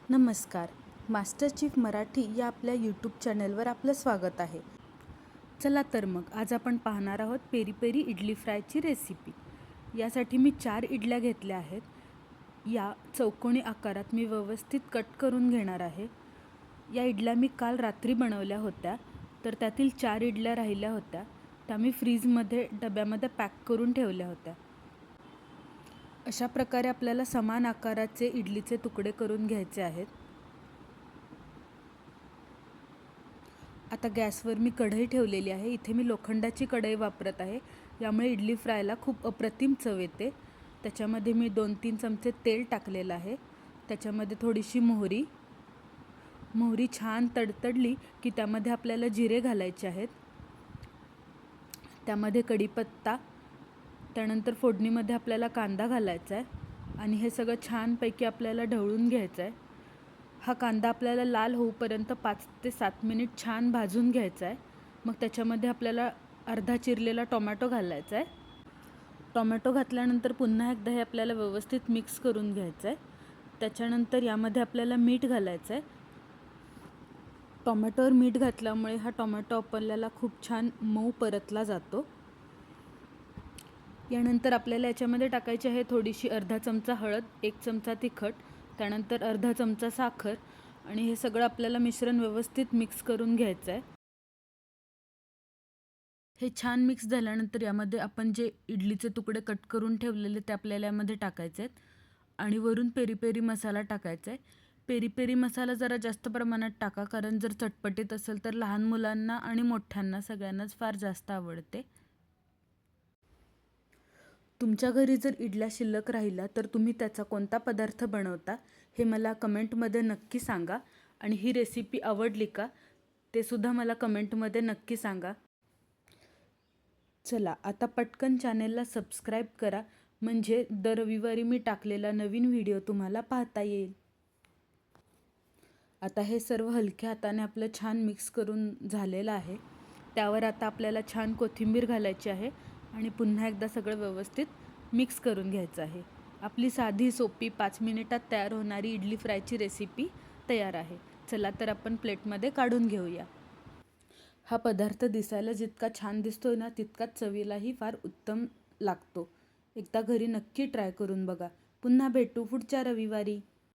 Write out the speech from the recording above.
नमस्कार. Master chief Marathi या आपल्या यूट्यूब चॅनलवर आपलं स्वागत आहे. चला तर मग आज आपण पाहणार आहोत पेरी पेरी इडली फ्रायची रेसिपी. यासाठी मी 4 इडल्या घेतल्या आहेत. या चौकोनी आकारात मी व्यवस्थित कट करून घेणार आहे. या इडल्या मी काल रात्री बनवल्या होत्या, तर त्यातील 4 इडल्या राहिल्या होत्या. त्या मी फ्रीजमध्ये डब्यामध्ये पॅक करून ठेवल्या होत्या. अशा प्रकारे आपल्याला समान आकाराचे इडलीचे तुकडे करून घ्यायचे आहेत. आता गॅसवर मी कढई ठेवलेली आहे. इथे मी लोखंडाची कढई वापरत आहे. यामुळे इडली फ्रायला खूप अप्रतिम चव येते. त्याच्यामध्ये मी 2-3 चमचे तेल टाकलेलं आहे. त्याच्यामध्ये थोडीशी मोहरी छान तडतडली की त्यामध्ये आपल्याला जिरे घालायचे आहेत. त्यामध्ये कढीपत्ता, त्यानंतर फोडणीमध्ये आपल्याला कांदा घालायचा आहे आणि हे सगळं छानपैकी आपल्याला ढवळून घ्यायचं आहे. हा कांदा आपल्याला लाल होऊपर्यंत 5 ते 7 मिनिट छान भाजून घ्यायचा आहे. मग त्याच्यामध्ये आपल्याला अर्धा चिरलेला टोमॅटो घालायचा आहे. टोमॅटो घातल्यानंतर पुन्हा एकदा हे आपल्याला व्यवस्थित मिक्स करून घ्यायचं आहे. त्याच्यानंतर यामध्ये आपल्याला मीठ घालायचं आहे. टोमॅटोवर मीठ घातल्यामुळे हा टोमॅटो आपल्याला खूप छान मऊ परतला जातो. यानंतर आपल्याला याच्यामध्ये टाकायची आहे थोडीशी अर्धा चमचा हळद, 1 चमचा तिखट, त्यानंतर अर्धा चमचा साखर आणि हे सगळं आपल्याला मिश्रण व्यवस्थित मिक्स करून घ्यायचं आहे. हे छान मिक्स झाल्यानंतर यामध्ये आपण जे इडलीचे तुकडे कट करून ठेवलेले ते आपल्याला यामध्ये टाकायचे आहेत आणि वरून पेरी पेरी मसाला टाकायचा आहे. पेरी पेरी मसाला जरा जास्त प्रमाणात टाका, कारण जर चटपटीत असेल तर लहान मुलांना आणि मोठ्यांना सगळ्यांनाच फार जास्त आवडते. तुमच्या घरी जर इडल्या शिल्लक राहिल्या तर तुम्ही त्याचा कोणता पदार्थ बनवता हे मला कमेंटमध्ये नक्की सांगा आणि ही रेसिपी आवडली का ते सुद्धा मला कमेंटमध्ये नक्की सांगा. चला आता पटकन चॅनेलला सबस्क्राईब करा, म्हणजे दर रविवारी मी टाकलेला नवीन व्हिडिओ तुम्हाला पाहता येईल. आता हे सर्व हलक्या हाताने आपलं छान मिक्स करून झालेलं आहे. त्यावर आता आपल्याला छान कोथिंबीर घालायची आहे आणि पुन्हा एकदा सगळं व्यवस्थित मिक्स करून घ्यायचं आहे. आपली साधी सोपी 5 मिनिटात तयार होणारी इडली फ्रायची रेसिपी तयार आहे. चला तर आपण प्लेटमध्ये काढून घेऊया. हा पदार्थ दिसायला जितका छान दिसतोय ना, तितकाच चवीलाही फार उत्तम लागतो. एकदा घरी नक्की ट्राय करून बघा. पुन्हा भेटू पुढच्या रविवारी.